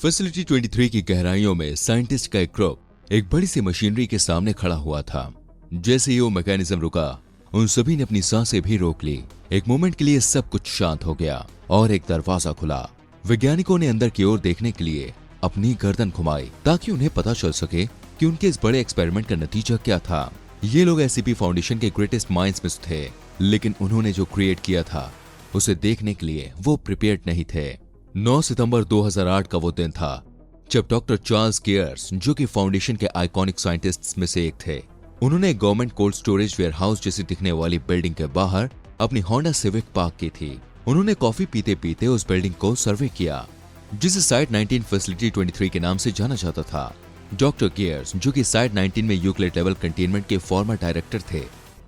Facility 23 की गहराइयों में साइंटिस्ट का एक ग्रुप एक बड़ी सी मशीनरी के सामने खड़ा हुआ था। जैसे ही वो मैकेनिज्म रुका, उन सभी ने अपनी सांसें भी रोक ली। एक मोमेंट के लिए सब कुछ शांत हो गया और एक दरवाजा खुला। वैज्ञानिकों ने अंदर की ओर देखने के लिए अपनी गर्दन घुमाई ताकि उन्हें पता चल सके कि उनके इस बड़े एक्सपेरिमेंट का नतीजा क्या था। ये लोग एससीपी फाउंडेशन के ग्रेटेस्ट माइंड्स में थे, लेकिन उन्होंने जो क्रिएट किया था उसे देखने के लिए वो प्रिपेयर्ड नहीं थे। 9 सितंबर 2008 का वो दिन था जब डॉक्टर चार्ल्स गियर्स, जो कि फाउंडेशन के आइकॉनिक साइंटिस्ट्स में से एक थे, उन्होंने government cold storage warehouse जैसी दिखने वाली बिल्डिंग के बाहर अपनी होंडा सिविक पार्क की थी। उन्होंने कॉफी पीते पीते उस बिल्डिंग को सर्वे किया, जिसे साइट 19 फैसिलिटी 23 के नाम से जाना जाता था। डॉक्टर गियर्स, जो कि साइट 19 में यूक्लिड लेवल कंटेनमेंट के फॉर्मर डायरेक्टर थे,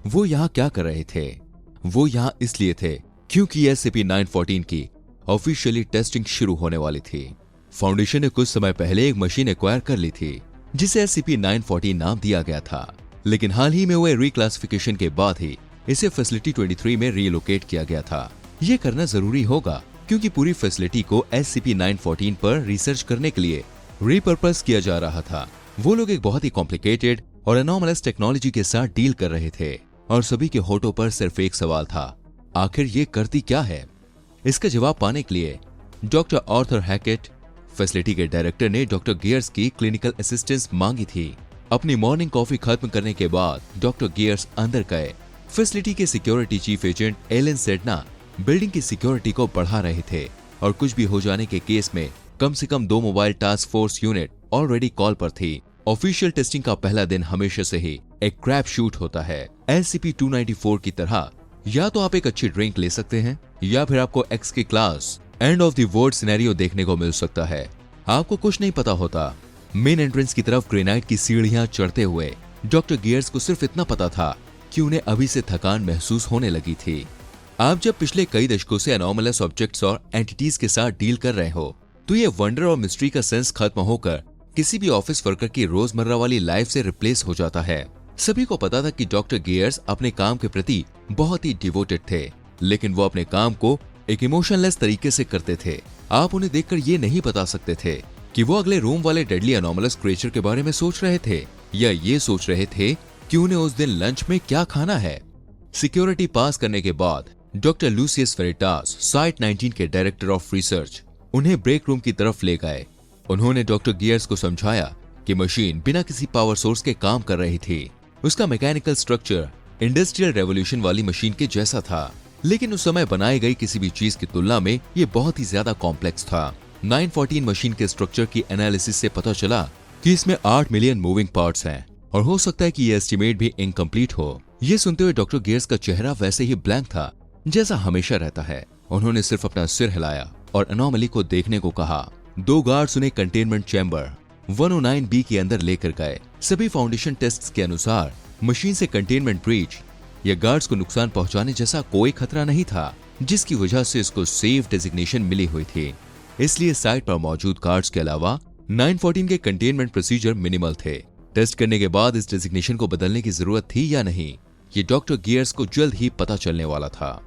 वो यहाँ क्या कर रहे थे? वो यहाँ इसलिए थे क्योंकि SCP-914 की ऑफिशियली टेस्टिंग शुरू होने वाली थी। फाउंडेशन ने कुछ समय पहले एक मशीन एक्वायर कर ली थी जिसे SCP-914 नाम दिया गया था, लेकिन हाल ही में हुए रिक्लासिफिकेशन के बाद ही इसे फैसिलिटी 23 में रीलोकेट किया गया था। ये करना जरूरी होगा क्योंकि पूरी फैसिलिटी को SCP-914 पर रिसर्च करने के लिए रीपर्पस किया जा रहा था। वो लोग एक बहुत ही कॉम्प्लिकेटेड और एनॉमलस टेक्नोलॉजी के साथ डील कर रहे थे और सभी के होठों पर सिर्फ एक सवाल था, आखिर ये करती क्या है? इसका जवाब पाने के लिए डॉक्टर आर्थर हैकेट, फैसिलिटी के डायरेक्टर, ने डॉक्टर गियर्स की क्लिनिकल असिस्टेंस मांगी थी। अपनी मॉर्निंग कॉफी खत्म करने के बाद डॉक्टर गियर्स अंदर गए। फैसिलिटी के security chief agent Alan Sedna building की सिक्योरिटी को बढ़ा रहे थे और कुछ भी हो जाने के केस में कम से कम 2 mobile task force unit already call पर थी। ऑफिशियल टेस्टिंग का पहला दिन हमेशा से ही एक क्रैप शूट होता है। SCP-294 की तरह या तो आप एक अच्छी ड्रिंक ले सकते हैं या फिर आपको एक्स की class end of the world scenario देखने को मिल सकता है। आपको कुछ नहीं पता होता। मेन एंट्रेंस की तरफ ग्रेनाइट की सीढ़ियां चढ़ते हुए डॉक्टर गियर्स को सिर्फ इतना पता था कि उन्हें अभी से थकान महसूस होने लगी थी। आप जब पिछले कई दशकों से एनॉमलस ऑब्जेक्ट्स और एंटिटीज के साथ डील कर रहे हो, तो ये वंडर और मिस्ट्री का सेंस खत्म होकर किसी भी ऑफिस वर्कर की रोजमर्रा वाली लाइफ से रिप्लेस हो जाता है। सभी को पता था कि डॉक्टर गियर्स अपने काम के प्रति बहुत ही डिवोटेड थे, लेकिन वो अपने काम को एक इमोशनलेस तरीके से करते थे। आप उन्हें देखकर ये नहीं बता सकते थे कि वो अगले रूम वाले डेडली एनॉमलस क्रिएचर के बारे में सोच रहे थे या ये सोच रहे थे कि उन्हें उस दिन लंच में क्या खाना है। सिक्योरिटी पास करने के बाद डॉक्टर लूसियस वेरिटास, साइट 19 के डायरेक्टर ऑफ रिसर्च, उन्हें ब्रेक रूम की तरफ ले गए। उन्होंने डॉक्टर गियर्स को समझाया कि मशीन बिना किसी पावर सोर्स के काम कर रही थी। उसका मैकेनिकल स्ट्रक्चर इंडस्ट्रियल रेवोल्यूशन वाली मशीन के जैसा था, लेकिन उस समय बनाई गई किसी भी चीज की तुलना में ये बहुत ही ज्यादा कॉम्प्लेक्स था। 914 मशीन के स्ट्रक्चर की एनालिसिस से पता चला कि इसमें 8 मिलियन मूविंग पार्ट्स हैं और हो सकता है कि ये एस्टिमेट भी इनकम्प्लीट हो। ये सुनते हुए डॉक्टर गियर्स का चेहरा वैसे ही ब्लैंक था जैसा हमेशा रहता है। उन्होंने सिर्फ अपना सिर हिलाया और एनॉमली को देखने को कहा। 2 गार्ड्स उन्हें कंटेनमेंट चैम्बर 109B के अंदर लेकर गए। सभी फाउंडेशन टेस्ट्स के अनुसार मशीन से कंटेनमेंट ब्रीच या गार्ड्स को नुकसान पहुंचाने जैसा कोई खतरा नहीं था, जिसकी वजह से इसको सेफ डेजिग्नेशन मिली हुई थी। इसलिए साइट पर मौजूद गार्ड्स के अलावा 914 के कंटेनमेंट प्रोसीजर मिनिमल थे। टेस्ट करने के बाद इस डेजिग्नेशन को बदलने की जरूरत थी या नहीं, ये डॉक्टर गियर्स को जल्द ही पता चलने वाला था।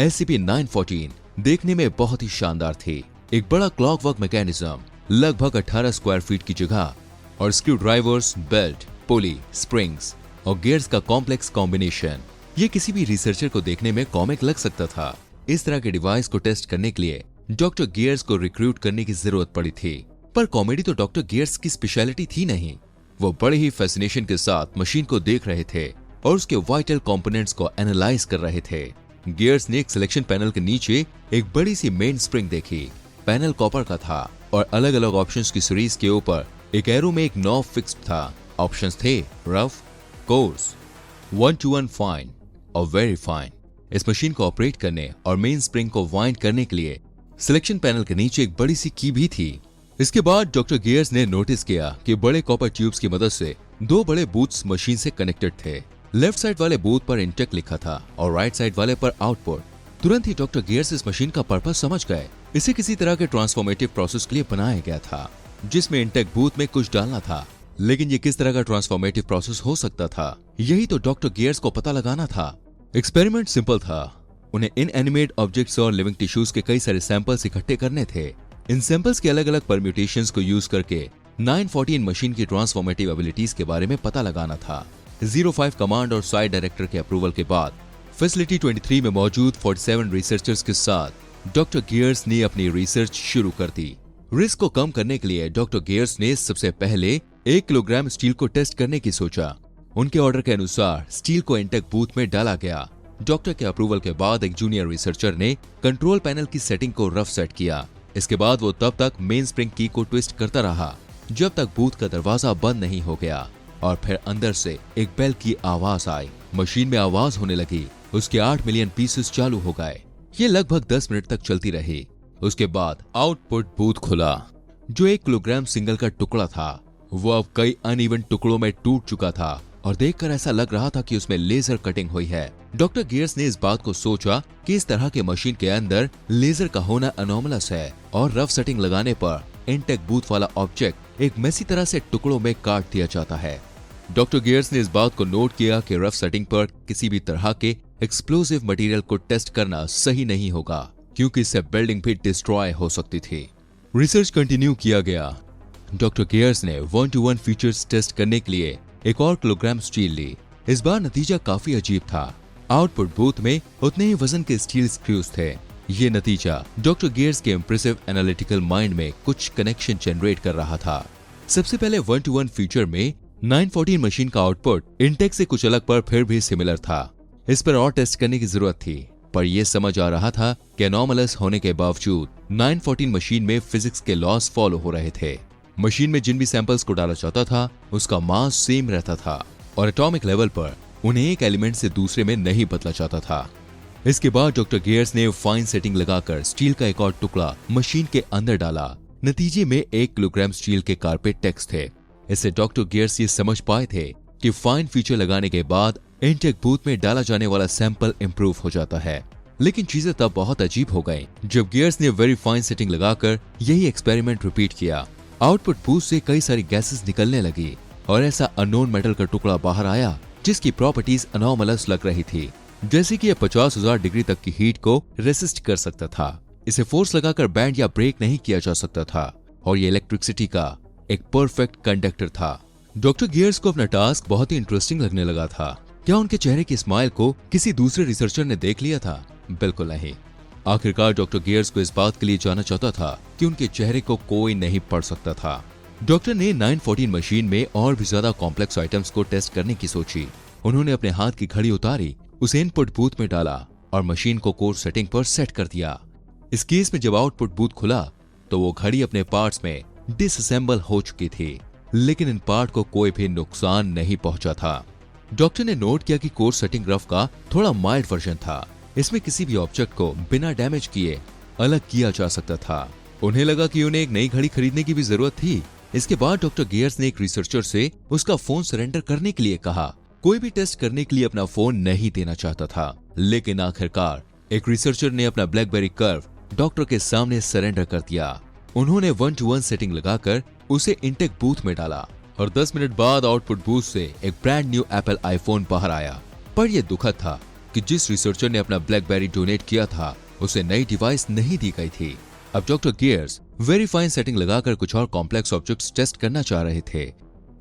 SCP-914 देखने में बहुत ही शानदार थी। एक बड़ा क्लॉकवर्क मैकेनिज्म, लगभग 18 स्क्वायर फीट की जगह और स्क्रू ड्राइवर्स, बेल्ट, पुली, स्प्रिंग्स और गियर्स का कॉम्प्लेक्स कॉम्बिनेशन। ये किसी भी रिसर्चर को देखने में कॉमिक लग सकता था। इस तरह के डिवाइस को टेस्ट करने के लिए डॉक्टर गियर्स को रिक्रूट करने की जरूरत पड़ी थी, पर कॉमेडी तो डॉक्टर गियर्स की स्पेशलिटी थी नहीं। वो बड़े ही फैसिनेशन के साथ मशीन को देख रहे थे और उसके वाइटल कंपोनेंट्स को एनालाइज कर रहे थे। गियर्स ने एक सिलेक्शन पैनल के नीचे एक बड़ी सी मेन स्प्रिंग देखी। पैनल कॉपर का था और अलग अलग ऑप्शंस की सीरीज के ऊपर एक एरो में एक नॉब फिक्स्ड था। ऑप्शंस थे रफ, कोर्स, 1 to 1 फाइन और वेरी फाइन। इस मशीन को ऑपरेट करने और मेन स्प्रिंग को वाइंड करने के लिए सिलेक्शन पैनल के नीचे एक बड़ी सी की भी थी। इसके बाद डॉक्टर गियर्स ने नोटिस किया कि बड़े कॉपर ट्यूब्स की मदद से 2 बड़े बूथ्स मशीन से कनेक्टेड थे। लेफ्ट साइड वाले बूथ पर इंटेक लिखा था और राइट साइड वाले पर आउटपुट। तुरंत ही डॉक्टर गियर्स इस मशीन का पर्पस समझ गए। इसे किसी तरह के ट्रांसफॉर्मेटिव प्रोसेस के लिए बनाया गया था, जिसमें इंटेक बूथ में कुछ डालना था, लेकिन ये किस तरह का ट्रांसफॉर्मेटिव प्रोसेस हो सकता था, यही तो डॉक्टर गियर्स को पता लगाना था। एक्सपेरिमेंट सिंपल था। उन्हें इनएनिमेट ऑब्जेक्ट्स और लिविंग टिश्यूज के कई सारे सैंपल्स इकट्ठे करने थे। इन सैंपल्स के अलग अलग परम्यूटेशंस को यूज करके 914 मशीन की ट्रांसफॉर्मेटिव एबिलिटीज के बारे में पता लगाना था। 05 कमांड और साइट डायरेक्टर के अप्रूवल के बाद फैसिलिटी 23 में मौजूद 47 रिसर्चर्स के साथ डॉक्टर गियर्स ने अपनी रिसर्च शुरू कर दी। रिस्क को कम करने के लिए डॉक्टर गियर्स ने सबसे पहले 1 किलोग्राम स्टील को टेस्ट करने की सोचा। उनके ऑर्डर के अनुसार स्टील को इंटेक बूथ में डाला गया। डॉक्टर के अप्रूवल के बाद एक जूनियर रिसर्चर ने कंट्रोल पैनल की सेटिंग को रफ सेट किया। इसके बाद वो तब तक मेन स्प्रिंग की को ट्विस्ट करता रहा जब तक बूथ का दरवाजा बंद नहीं हो गया और फिर अंदर से एक बेल की आवाज आई। मशीन में आवाज होने लगी। उसके 8 मिलियन पीसेस चालू हो गए। ये लगभग 10 मिनट तक चलती रही। उसके बाद आउटपुट बूथ खुला। जो 1 किलोग्राम सिंगल का टुकड़ा था वो अब कई अनइवन टुकड़ों में टूट चुका था और देखकर ऐसा लग रहा था कि उसमें लेजर कटिंग हुई है। डॉक्टर गियर्स ने इस बात को सोचा कि इस तरह के मशीन के अंदर लेजर का होना अनोमलस है और रफ सेटिंग लगाने पर इंटेक बूथ वाला ऑब्जेक्ट एक मेसी तरह से टुकड़ों में काट दिया जाता है। डॉक्टर गियर्स ने इस बात को नोट किया कि रफ सेटिंग पर किसी भी तरह के एक्सप्लोसिव मटेरियल को टेस्ट करना सही नहीं होगा क्योंकि इससे बिल्डिंग भी डिस्ट्रॉय हो सकती थी। रिसर्च कंटिन्यू किया गया। डॉक्टर गियर्स ने 1-to-1 फीचर्स टेस्ट करने के लिए एक और किलोग्राम स्टील ली। इस बार नतीजा काफी अजीब था। आउटपुट बूथ में उतने ही वजन के स्टील स्क्रूज थे। ये नतीजा डॉक्टर गियर्स के इंप्रेसिव एनालिटिकल माइंड में कुछ कनेक्शन जनरेट कर रहा था। सबसे पहले 1-to-1 फीचर में 914 मशीन का आउटपुट इंटेक से कुछ अलग पर फिर भी सिमिलर था। इस पर और टेस्ट करने की जरूरत थी, पर यह समझ आ रहा था कि एनोमलस होने के बावजूद 914 मशीन में फिजिक्स के लॉस फॉलो हो रहे थे। मशीन में जिन भी सैंपल्स को डाला जाता था उसका मास सेम रहता था और एटॉमिक लेवल पर उन्हें एक एलिमेंट से दूसरे में नहीं बदला जाता था। इसके बाद डॉक्टर गियर्स ने फाइन सेटिंग लगाकर स्टील का एक और टुकड़ा मशीन के अंदर डाला। नतीजे में 1 किलोग्राम स्टील के कारपेट टेक्स थे। इससे डॉक्टर गियर्स ये समझ पाए थे कि फाइन फीचर लगाने के बाद इंटेक बूथ में डाला जाने वाला सैंपल इंप्रूव हो जाता है। लेकिन चीजें तब बहुत अजीब हो गईं जब गियर्स ने वेरी फाइन सेटिंग लगाकर यही एक्सपेरिमेंट रिपीट किया। आउटपुट बूथ से कई सारी गैसेस निकलने लगी और ऐसा अननोन मेटल का टुकड़ा बाहर आया जिसकी प्रॉपर्टीज अनोमलस लग रही थी, जैसे कि यह 50,000 डिग्री तक की हीट को रेसिस्ट कर सकता था। इसे फोर्स लगाकर बैंड या ब्रेक नहीं किया जा सकता था और ये इलेक्ट्रिसिटी का एक परफेक्ट कंडक्टर था। डॉक्टर गियर्स को अपना टास्क बहुत ही इंटरेस्टिंग लगने लगा था। क्या उनके चेहरे की स्माइल को किसी दूसरे रिसर्चर ने देख लिया था? बिल्कुल नहीं। आखिरकार डॉक्टर गियर्स को इस बात के लिए जाना चाहता था कि उनके चेहरे को कोई नहीं पढ़ सकता था। डॉक्टर ने 914 मशीन में और भी ज्यादा कॉम्प्लेक्स आइटम्स को टेस्ट करने की सोची। उन्होंने अपने हाथ की घड़ी उतारी, उसे इनपुट बूथ में डाला और मशीन को कोर्स सेटिंग पर सेट कर दिया। इस केस में जब आउटपुट बूथ खुला तो वो घड़ी अपने पार्ट्स में डिसअसेंबल हो चुकी थी, लेकिन इन पार्ट को कोई भी नुकसान नहीं पहुंचा था। डॉक्टर ने नोट किया कि कोर्स सेटिंग रफ का थोड़ा माइल्ड वर्जन था। इसमें किसी भी ऑब्जेक्ट को बिना डैमेज किए अलग किया जा सकता था। उन्हें लगा कि उन्हें एक नई घड़ी खरीदने की भी जरूरत थी। इसके बाद डॉक्टर गियर्स ने एक रिसर्चर से उसका फोन सरेंडर करने के लिए कहा। कोई भी टेस्ट करने के लिए अपना फोन नहीं देना चाहता था, लेकिन आखिरकार एक रिसर्चर ने अपना ब्लैकबेरी कर्व डॉक्टर के सामने सरेंडर कर दिया। उन्होंने 1-to-1 सेटिंग लगाकर उसे इंटेक बूथ में डाला और 10 मिनट बाद आउटपुट बूथ से एक ब्रांड न्यू एप्पल आईफोन बाहर आया। पर यह दुखद था कि जिस रिसर्चर ने अपना ब्लैकबेरी डोनेट किया था उसे नई डिवाइस नहीं दी गई थी। अब doctor gears very fine setting लगाकर कुछ और कॉम्प्लेक्स ऑब्जेक्ट्स टेस्ट करना चाह रहे थे।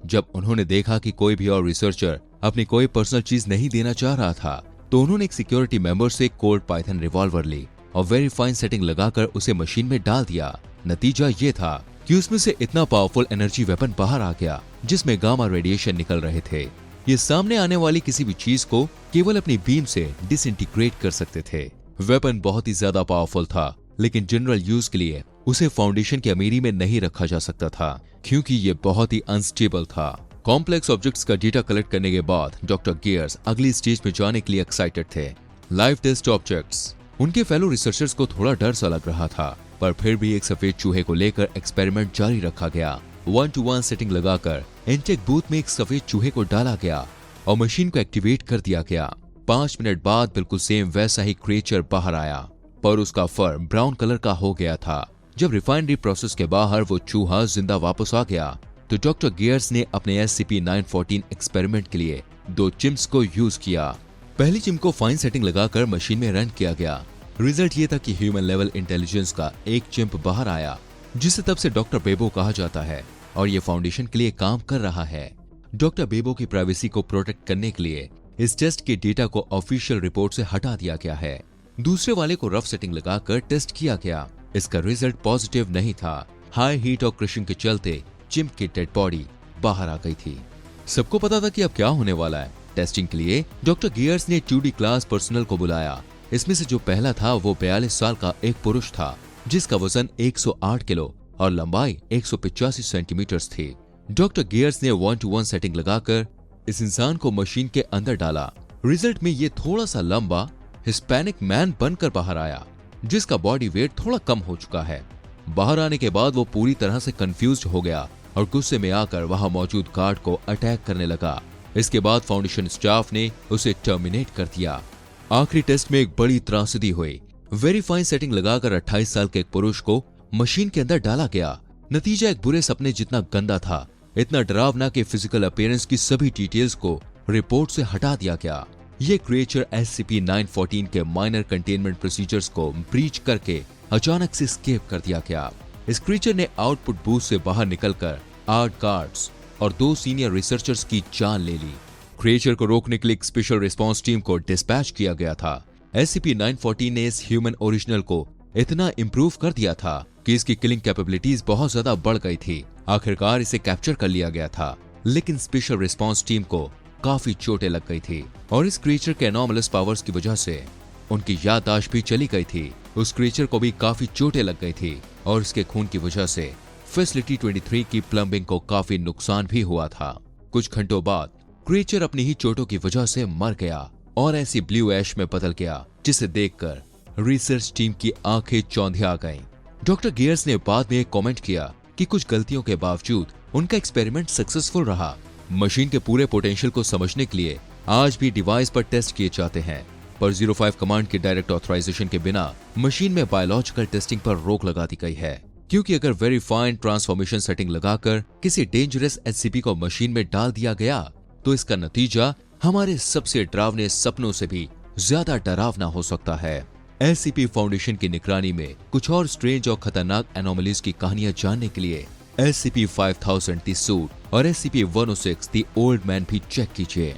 जब उन्होंने देखा कि कोई भी और रिसर्चर अपनी कोई पर्सनल चीज नहीं देना चाह रहा था तो उन्होंने एक सिक्योरिटी मेंबर से कोल्ड पाइथन रिवॉल्वर ली और वेरी फाइन सेटिंग लगाकर उसे मशीन में डाल दिया। नतीजा ये था कि उसमें से इतना पावरफुल एनर्जी वेपन बाहर आ गया जिसमें गामा रेडिएशन निकल रहे थे। ये सामने आने वाली किसी भी चीज को केवल अपनी बीम से डिसइंटीग्रेट कर सकते थे। वेपन बहुत ही ज्यादा पावरफुल था, लेकिन जनरल यूज के लिए उसे फाउंडेशन की अमीरी में नहीं रखा जा सकता था क्योंकि ये बहुत ही अनस्टेबल था। कॉम्प्लेक्स ऑब्जेक्ट्स का डेटा कलेक्ट करने के बाद डॉक्टर गियर्स अगली स्टेज में जाने के लिए एक्साइटेड थे। Live test objects. उनके फेलो रिसर्चर्स को थोड़ा डर सा लग रहा था, पर फिर भी एक सफेद चूहे को लेकर एक्सपेरिमेंट जारी रखा गया। 1-to-1 सेटिंग लगाकर इंटेक बूथ में एक सफेद चूहे को डाला गया और मशीन को एक्टिवेट कर दिया गया। 5 मिनट बाद बिल्कुल सेम वैसा ही क्रिएचर बाहर आया, पर उसका फर ब्राउन कलर का हो गया था। जब रिफाइनरी प्रोसेस के बाहर वो चूहा जिंदा वापस आ गया तो डॉक्टर गियर्स ने अपने SCP-914 एक्सपेरिमेंट के लिए 2 चिम्प्स को यूज किया। पहली चिम्प को फाइन सेटिंग लगाकर मशीन में रन किया गया। रिजल्ट ये था कि ह्यूमन लेवल इंटेलिजेंस का एक चिम्प बाहर आया जिसे तब से डॉक्टर बेबो कहा जाता है और ये फाउंडेशन के लिए काम कर रहा है। डॉक्टर बेबो की प्राइवेसी को प्रोटेक्ट करने के लिए इस टेस्ट के डेटा को ऑफिशियल रिपोर्ट से हटा दिया गया है। दूसरे वाले को रफ सेटिंग लगाकर टेस्ट किया गया। इसका रिजल्ट पॉजिटिव नहीं था। हाई हीट और क्रशिंग के चलते चिम्प की डेड बॉडी बाहर आ गई थी। सबको पता था कि अब क्या होने वाला है। टेस्टिंग के लिए डॉक्टर गियर्स ने 2D क्लास पर्सनल को बुलाया। इसमें से जो पहला था वो 42 साल का एक पुरुष था जिसका वजन 108 किलो और लंबाई 185 सेंटीमीटर थी। डॉक्टर गियर्स ने 1-to-1 सेटिंग लगाकर इस इंसान को मशीन के अंदर डाला। रिजल्ट में ये थोड़ा सा लंबा हिस्पैनिक मैन बनकर बाहर आया जिसका बॉडी वेट थोड़ा कम हो चुका है। बाहर आने के बाद वो पूरी तरह से कंफ्यूज्ड हो गया और गुस्से में आकर वहां मौजूद गार्ड को अटैक करने लगा। इसके बाद फाउंडेशन स्टाफ ने उसे टर्मिनेट कर दिया। आखिरी टेस्ट में एक बड़ी त्रासदी हुई। वेरीफाइंग सेटिंग लगाकर 28 साल के एक पुरुष को मशीन के अंदर डाला गया। नतीजा एक बुरे सपने जितना गंदा था, इतना डरावना कि फिजिकल अपीयरेंस की सभी डिटेल्स को रिपोर्ट से हटा दिया गया। ये क्रिएचर SCP-914 के माइनर कंटेनमेंट प्रोसीजर्स को ब्रीच करके अचानक से एस्केप कर दिया गया। इस क्रिएचर ने आउटपुट बूथ से बाहर निकलकर 8 गार्ड्स और 2 सीनियर रिसर्चर्स की जान ले ली। क्रिएचर को रोकने के लिए एक स्पेशल रिस्पांस टीम को डिस्पैच किया गया था। SCP-914 ने इस ह्यूमन ओरिजिनल को इतना इम्प्रूव कर दिया था कि इसकी किलिंग कैपेबिलिटीज बहुत ज्यादा बढ़ गई थी। आखिरकार इसे कैप्चर कर लिया गया था, लेकिन स्पेशल रिस्पांस टीम को काफी चोटें लग गई थी और इस क्रिएचर के एनॉमलस पावर्स की वजह से उनकी याददाश्त भी चली गई थी। उस क्रिएचर को भी काफी चोटें लग गई थी और इसके खून की वजह से फैसिलिटी 23 की प्लम्बिंग को काफी नुकसान भी हुआ था। कुछ घंटों बाद क्रिएचर अपनी ही चोटों की वजह से मर गया और ऐसी ब्लू ऐश में बदल गया जिसे देखकर रिसर्च टीम की आंखें चौंधिया गईं। डॉक्टर गियर्स ने बाद में एक कमेंट किया कि कुछ गलतियों के बावजूद उनका एक्सपेरिमेंट सक्सेसफुल रहा। मशीन के पूरे पोटेंशियल को समझने के लिए आज भी डिवाइस पर टेस्ट किए जाते हैं, पर 05 कमांड की डायरेक्ट ऑथराइजेशन के बिना मशीन में बायोलॉजिकल टेस्टिंग पर रोक लगा दी गई है, क्योंकि अगर वेरीफाइंड ट्रांसफॉर्मेशन सेटिंग लगाकर किसी डेंजरस SCP को मशीन में डाल दिया गया तो इसका नतीजा हमारे सबसे डरावने सपनों से भी ज्यादा डरावना हो सकता है। SCP फाउंडेशन की निगरानी में कुछ और स्ट्रेंज और खतरनाक एनोमलीज की कहानियां जानने के लिए SCP-5000 द सूट और SCP-106 द ओल्ड मैन भी चेक कीजिए।